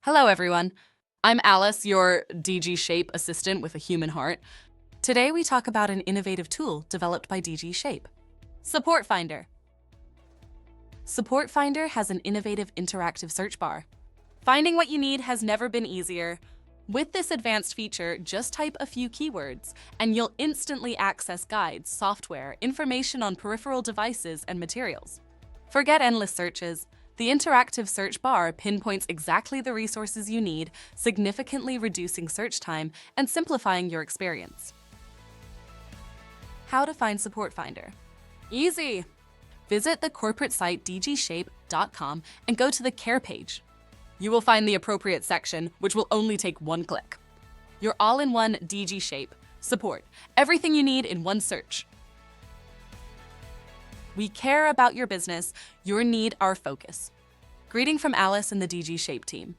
Hello, everyone. I'm Alice, your DGSHAPE assistant with a human heart. Today, we talk about an innovative tool developed by DGSHAPE, Support Finder. Support Finder has an innovative interactive search bar. Finding what you need has never been easier. With this advanced feature, just type a few keywords, and you'll instantly access guides, software, information on peripheral devices, and materials. Forget endless searches. The interactive search bar pinpoints exactly the resources you need, significantly reducing search time and simplifying your experience. How to find Support Finder? Easy! Visit the corporate site DGSHAPE.com and go to the Care page. You will find the appropriate section, which will only take one click. Your all-in-one DGSHAPE support, everything you need in one search. We care about your business, your need, our focus. Greeting from Alice and the DGSHAPE team.